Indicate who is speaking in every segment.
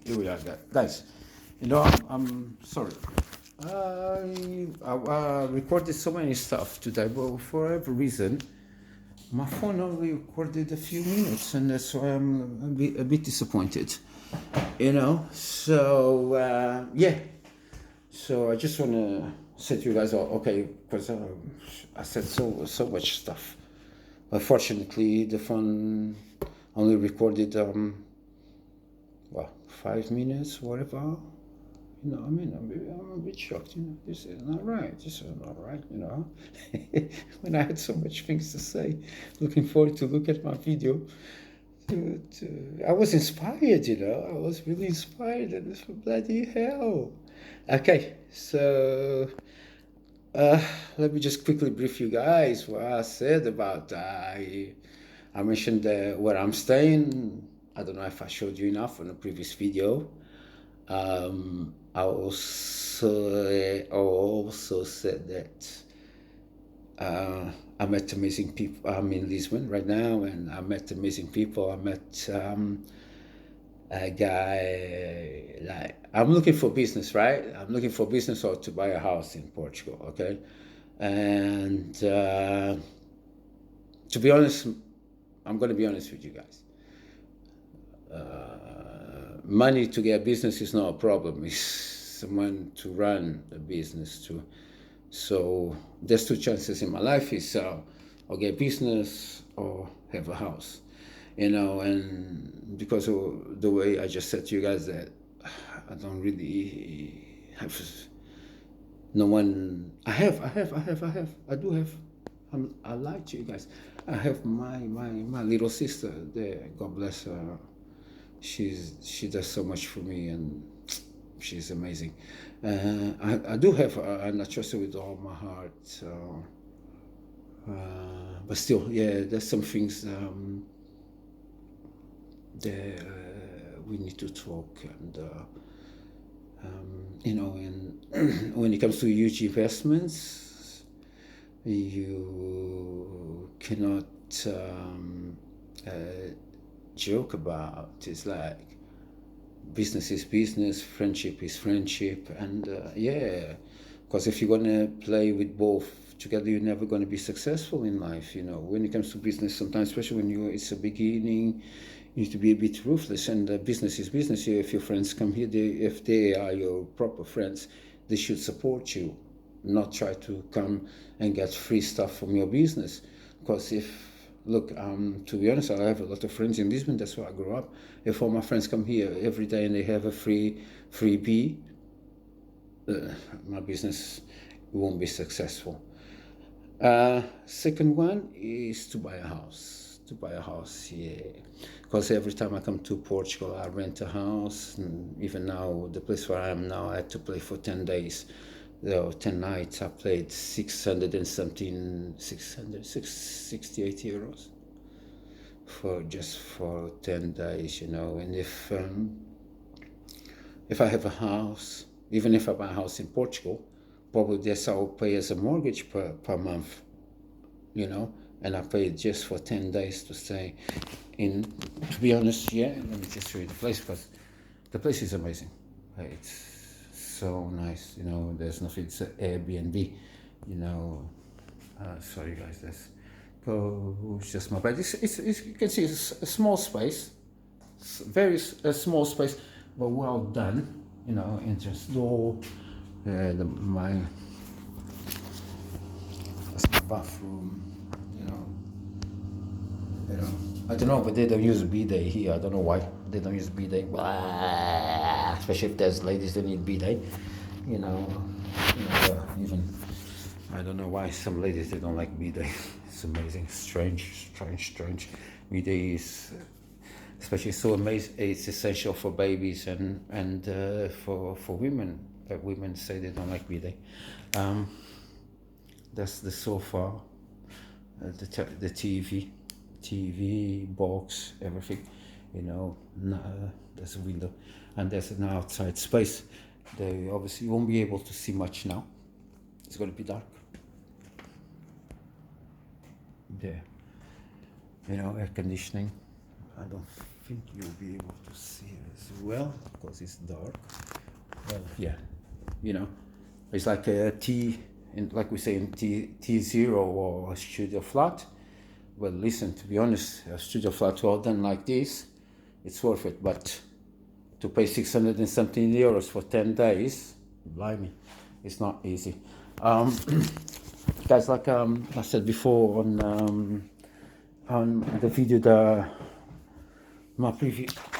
Speaker 1: here we are, guys. You know, I'm sorry. I recorded so many stuff today, but for every reason, my phone only recorded a few minutes, and that's why I'm a bit disappointed. You know, so yeah. So I just want to say to you guys, okay, because I said so much stuff. Unfortunately, the phone only recorded 5 minutes, whatever. You know, I mean, I'm a bit shocked. You know, this is not right. This is not right. You know, when I had so much things to say, looking forward to look at my video. I was inspired. You know, I was really inspired, and this was bloody hell. Okay, so let me just quickly brief you guys what I said about. I mentioned where I'm staying. I don't know if I showed you enough on the previous video. I also said that I met amazing people. I'm in Lisbon right now, and I met amazing people. I met a guy, like, I'm looking for business, right? I'm looking for business or to buy a house in Portugal, okay? And to be honest, I'm going to be honest with you guys. Money to get business is not a problem. It's someone to run a business to. So there's two chances in my life: is I'll get business or have a house. You know, and because of the way I just said to you guys that I don't really have no one. I do have. I lied to you guys. I have my little sister there. God bless her. She does so much for me, and she's amazing. I do have her, and I trust her with all my heart. But still, yeah, there's some things that we need to talk, and you know, and when it comes to huge investments, you cannot joke about. It's like business is business, friendship is friendship, and yeah, because if you're gonna play with both together, you're never gonna be successful in life. You know, when it comes to business, sometimes, especially when it's a beginning, you need to be a bit ruthless. And business is business. If your friends come here, if they are your proper friends, they should support you, not try to come and get free stuff from your business. Because look, to be honest, I have a lot of friends in Lisbon. That's where I grew up. If all my friends come here every day and they have a freebie, my business won't be successful. Second one is to buy a house. Yeah. Because every time I come to Portugal, I rent a house. And even now, the place where I am now, I had to play for 10 days. 10 nights. I played 668 euros for 10 days, you know. And if I have a house, even if I buy a house in Portugal, probably this I'll pay as a mortgage per month, you know. And I paid just for 10 days to stay in. To be honest, yeah, let me just show you the place, because the place is amazing. It's so nice, you know. There's nothing. It's an Airbnb, you know. Sorry guys, that's it's just my bed. It's you can see it's a small space, very small space, but well done, you know. Entrance door, that's my bathroom, you know. I don't know, but they don't use bidet here. I don't know why they don't use bidet. Especially if there's ladies that need bidet, you know. Even I don't know why some ladies they don't like bidet. It's amazing, strange. Bidet is, especially so amazing. It's essential for babies and for women. Women say they don't like bidet. That's the sofa, the TV box, everything, you know. There's a window, and there's an outside space. They obviously won't be able to see much now. It's going to be dark. There, you know, air conditioning. I don't think you'll be able to see as well because it's dark. Well, yeah, you know, it's like a T, like we say in T0 or a studio flat. Well, listen, to be honest, a studio flat well done like this, it's worth it. But to pay 600 and something euros for 10 days, blimey, it's not easy. Guys, like I said before on the video,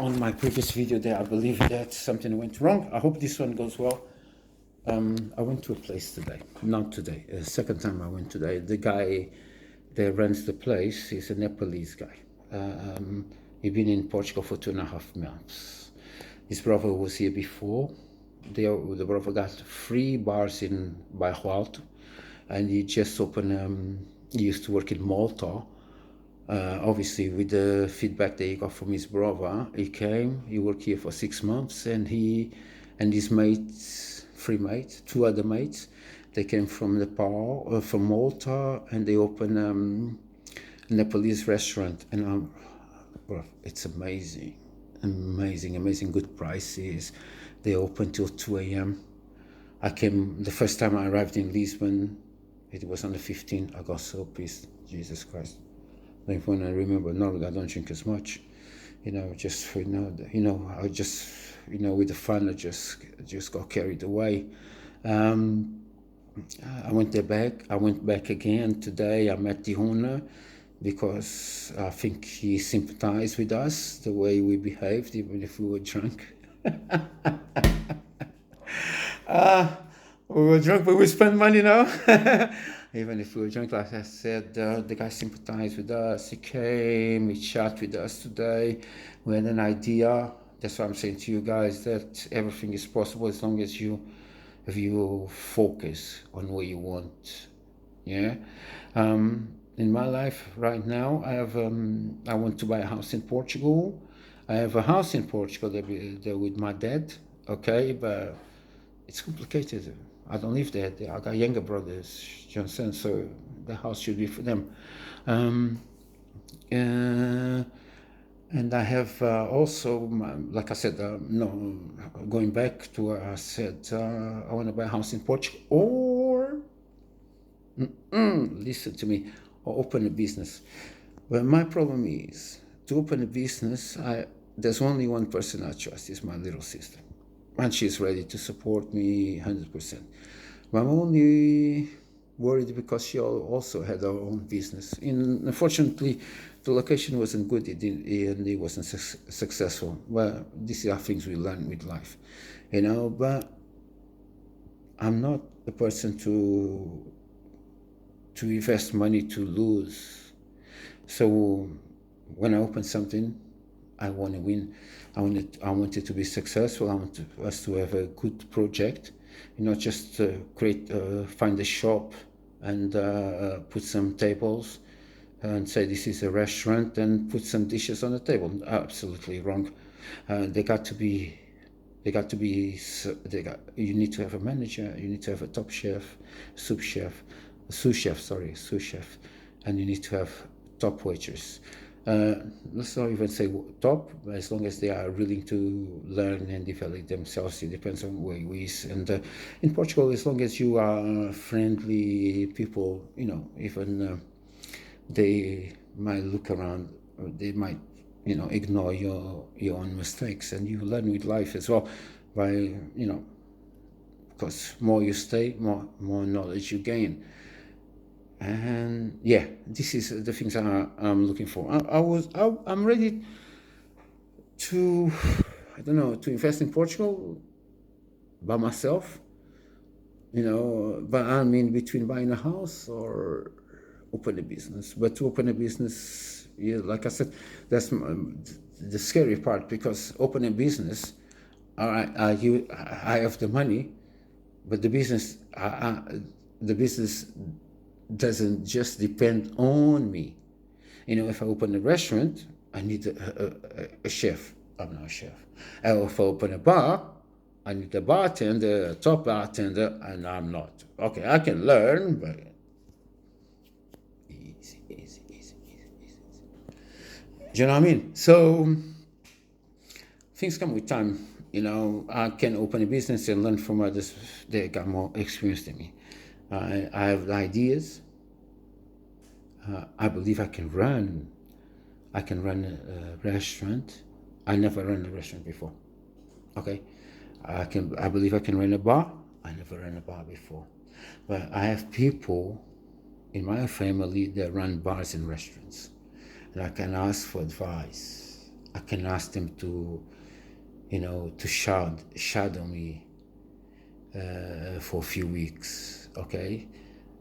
Speaker 1: on my previous video there, I believe that something went wrong. I hope this one goes well. I went to a place today, not today, second time I went today. The guy that runs the place is a Nepalese guy. He's been in Portugal for 2.5 months. His brother was here before. The brother got 3 bars in Bairro Alto, and he just opened, he used to work in Malta. Obviously, with the feedback that he got from his brother, he came, he worked here for 6 months, and he and his mates, 3 mates, 2 other mates, they came from Nepal, from Malta, and they opened a Nepalese restaurant. And bro, it's amazing, good prices. They open till 2 a.m. I came, the first time I arrived in Lisbon, it was on the 15th. I got so pissed, Jesus Christ. Then when I remember, normally I don't drink as much, just, I just, with the fun, I just got carried away. I went back again today. I met the owner because I think he sympathized with us, the way we behaved, even if we were drunk. We were drunk, but we spent money now. Even if we were drunk, like I said, the guy sympathized with us. He came, he chatted with us today. We had an idea. That's why I'm saying to you guys that everything is possible as long as you focus on what you want. Yeah. In my life right now, I want to buy a house in Portugal. I have a house in Portugal there with my dad. Okay, but it's complicated. I don't live there. I got younger brothers, you understand? So the house should be for them. And I have also, like I said, going back to where I said, I want to buy a house in Portugal or, listen to me, or open a business. But my problem is, to open a business, there's only one person I trust, is my little sister. And she's ready to support me 100%. But I'm only worried because she also had her own business. Unfortunately, the location wasn't good and it wasn't successful. Well, these are things we learn with life, but I'm not the person to invest money to lose. So when I open something, I want to win. I want it to be successful. I want us to have a good project, not just find a shop and put some tables and say this is a restaurant and put some dishes on the table. Absolutely wrong. You need to have a manager. You need to have a top chef, sous chef, and you need to have top waiters. Let's not even say top, but as long as they are willing to learn and develop themselves. It depends on where we is. And in Portugal, as long as you are friendly people, even they might look around, they might, ignore your own mistakes, and you learn with life as well. By because more you stay, more knowledge you gain. And yeah, this is the things I'm looking for. I'm ready to, to invest in Portugal by myself, but I mean between buying a house or open a business. But to open a business, like I said, that's the scary part, because open a business, I have the money, but the business doesn't just depend on me. If I open a restaurant, I need a chef. I'm not a chef. If I open a bar, I need a bartender, a top bartender, and I'm not. Okay, I can learn, but easy. Do you know what I mean? So things come with time. I can open a business and learn from others that got more experience than me. I have the ideas. I believe I can run. I can run a restaurant. I never ran a restaurant before. Okay, I believe I can run a bar. I never ran a bar before, but I have people in my family that run bars and restaurants, and I can ask for advice. I can ask them to, to shadow me for a few weeks. Okay,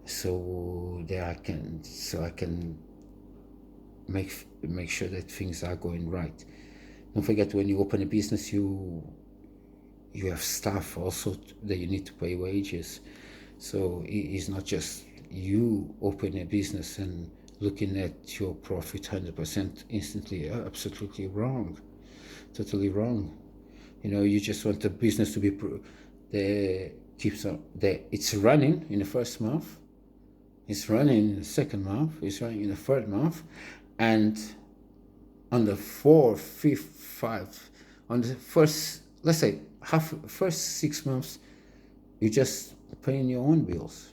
Speaker 1: so that I can make sure that things are going right. Don't forget, when you open a business, you have staff also that you need to pay wages. So it's not just you open a business and looking at your profit 100% instantly. Absolutely wrong, totally wrong. You just want the business to be it's running in the first month, it's running in the second month, it's running in the third month, and on the fourth, fifth, fifth, on the first, let's say first 6 months, you're just paying your own bills.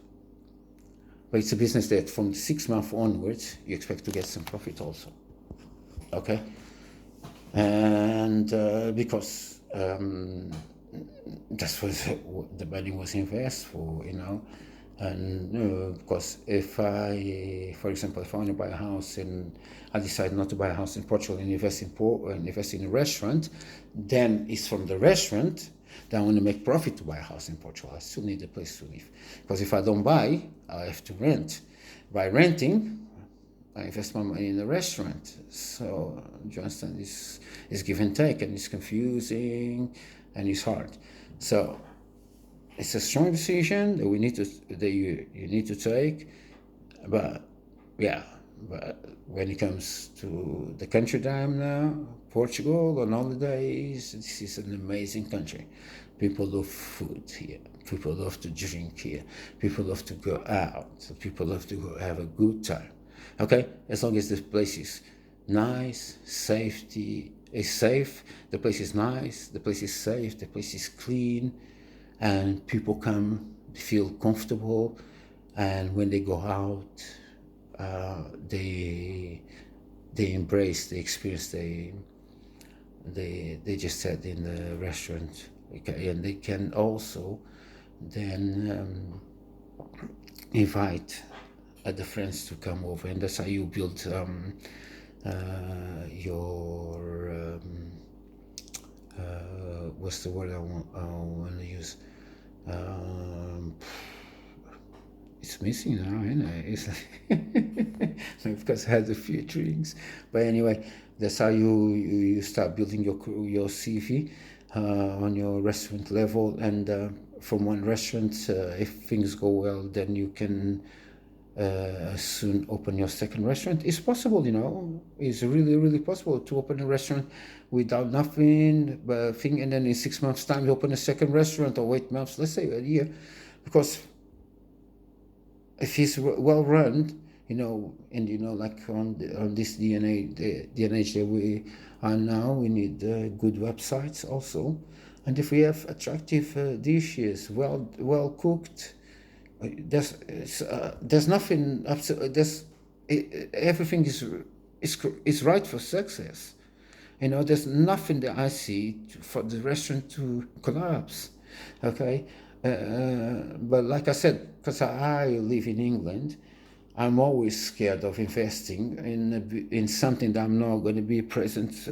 Speaker 1: But it's a business that from 6 months onwards, you expect to get some profit also. Okay? And because that's what the money was invested for, And because if for example, if I want to buy a house and I decide not to buy a house in Portugal and invest in a restaurant, then it's from the restaurant that I want to make profit to buy a house in Portugal. I still need a place to live. Because if I don't buy, I have to rent. By renting, I invest my money in the restaurant. So, do you understand? It's give and take, and it's confusing, and it's hard. So, it's a strong decision that you need to take, but when it comes to the country that I am now, Portugal, on holidays, this is an amazing country. People love food here. People love to drink here. People love to go out. People love to go have a good time. Okay, as long as the place is nice, safety is safe, the place is nice, the place is safe, the place is clean, and people come, feel comfortable, and when they go out, they embrace the experience they just had in the restaurant. Okay, and they can also then invite other friends to come over, and that's how you build your what's the word I want to use? It's missing now, isn't it? It's like because I had a few drinks, but anyway, that's how you start building your CV on your restaurant level, and from one restaurant, if things go well, then you can soon open your second restaurant. It's possible, it's really, really possible to open a restaurant without nothing but thing, and then in 6 months time you open a second restaurant, or 8 months, let's say a year, because if it's well run, and like on this age that we are now, we need good websites also, and if we have attractive dishes, well cooked, there's nothing. Everything is right for success. There's nothing that I see for the restaurant to collapse. Okay, but like I said, because I live in England, I'm always scared of investing in something that I'm not going to be present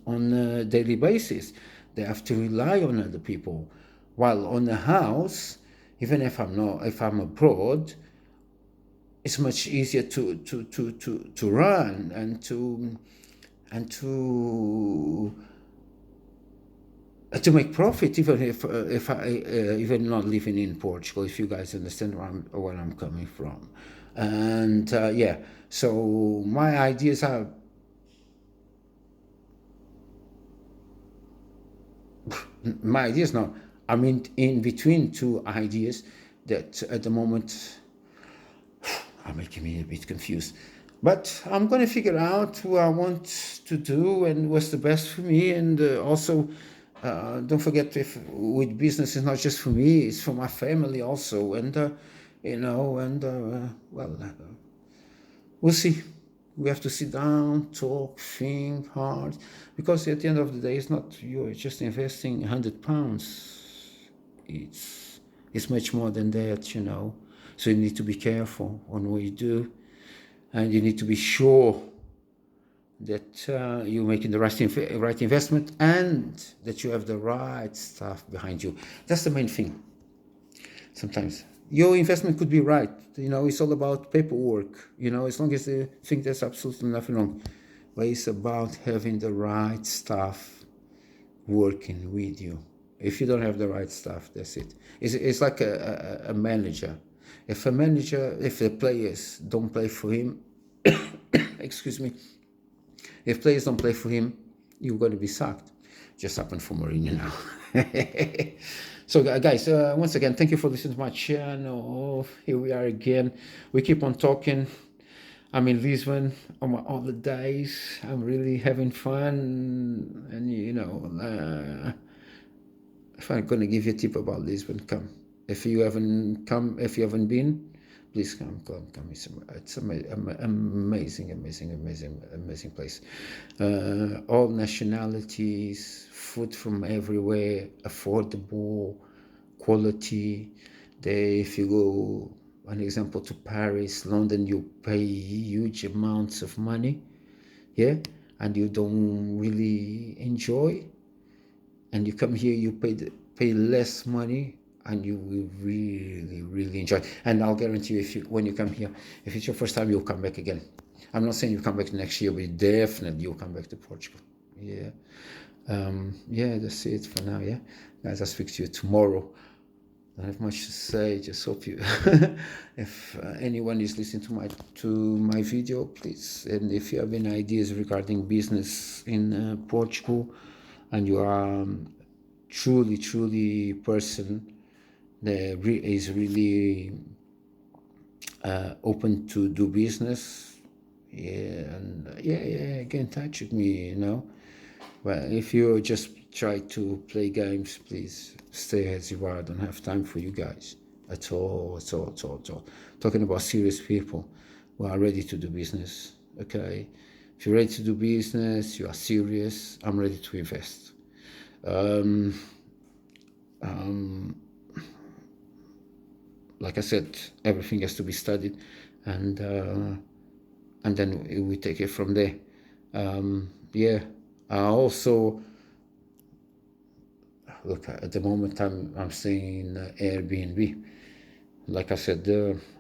Speaker 1: on a daily basis. They have to rely on other people, while on a house, even if I'm abroad, it's much easier to run and to make profit, even if I even not living in Portugal. If you guys understand where I'm coming from, and so my ideas are. My ideas now, I mean, in between two ideas that at the moment are making me a bit confused. But I'm going to figure out what I want to do and what's the best for me. And also, don't forget, if with business is not just for me, it's for my family also. And, well, we'll see. We have to sit down, talk, think hard, because at the end of the day, it's not you're just investing £100. It's much more than that. So you need to be careful on what you do, and you need to be sure that you're making the right investment and that you have the right stuff behind you. That's the main thing. Sometimes your investment could be right. It's all about paperwork. As long as you think there's absolutely nothing wrong, but it's about having the right stuff working with you. If you don't have the right stuff, that's it. It's like a manager. If the players don't play for him, excuse me, if players don't play for him, you're going to be sacked. Just happened for Mourinho now. So, guys, once again, thank you for listening to my channel. Here we are again. We keep on talking. I'm in Lisbon on my holidays. I'm really having fun. And, if I'm going to give you a tip about Lisbon, come. If you haven't been, please come. It's amazing place. All nationalities, food from everywhere, affordable, quality. If you go, an example, to Paris, London, you pay huge amounts of money, and you don't really enjoy. And you come here, you pay less money, and you will really, really enjoy. And I'll guarantee you, when you come here, if it's your first time, you'll come back again. I'm not saying you come back next year, but definitely you'll come back to Portugal. That's it for now. Guys, I'll speak to you tomorrow. Don't have much to say. Just hope you, if anyone is listening to my video, please, and if you have any ideas regarding business in Portugal, and you are truly person that is really open to do business, get in touch with me. But if you just try to play games, please stay as you are. I don't have time for you guys at all. Talking about serious people who are ready to do business. Okay, if you're ready to do business, you are serious, I'm ready to invest. Like I said, everything has to be studied, and then we take it from there. Also, look, at the moment I'm staying in Airbnb. Like I said,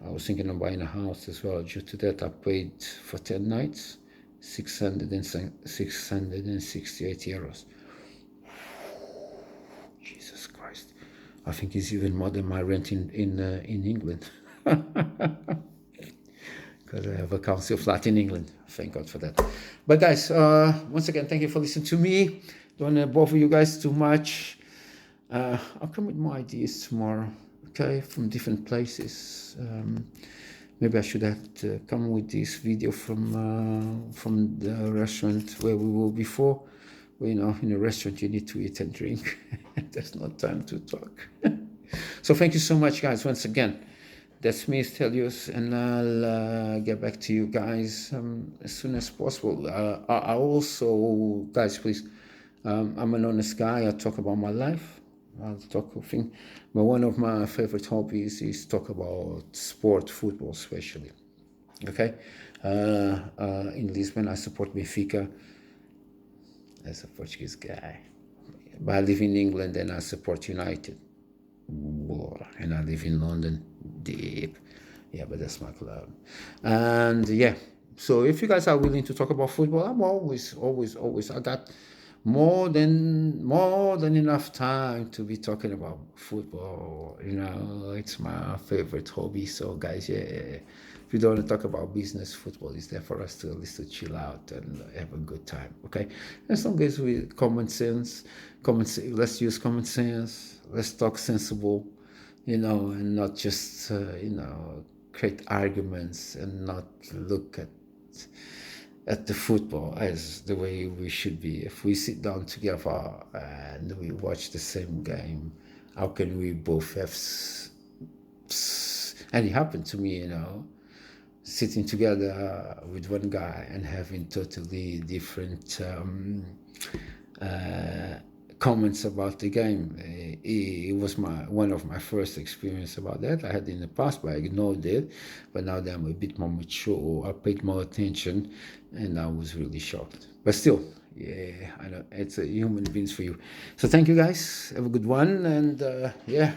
Speaker 1: I was thinking of buying a house as well. Due to that, I paid for 10 nights, 668 euros. Jesus Christ. I think it's even more than my rent in England. Because I have a council flat in England. Thank God for that. But guys, once again, thank you for listening to me. Don't bother you guys too much. I'll come with more ideas tomorrow, okay, from different places. Maybe I should have to come with this video from the restaurant where we were before. Well, in a restaurant you need to eat and drink. There's no time to talk. So thank you so much, guys, once again. That's me, Stelios, and I'll get back to you guys as soon as possible. I also, guys, please, I'm an honest guy. I talk about my life. I'll talk of things. But one of my favorite hobbies is talk about sport, football especially. Okay? In Lisbon, I support Benfica as a Portuguese guy. But I live in England and I support United. And I live in London, deep. But that's my club. And so if you guys are willing to talk about football, I'm always. I got more than enough time to be talking about football. It's my favorite hobby. So guys, if you don't want to talk about business, football is there for us to at least to chill out and have a good time. Okay, as long as we common sense, let's use common sense. Let's talk sensible, and not just create arguments and not look at at the football as the way we should be. If we sit down together and we watch the same game, how can we both have and it happened to me, sitting together with one guy and having totally different comments about the game. It was one of my first experience about that. I had in the past, but I ignored it. But now that I'm a bit more mature, I paid more attention, and I was really shocked. But still, yeah, I know it's a human beings for you. So thank you guys. Have a good one, and yeah.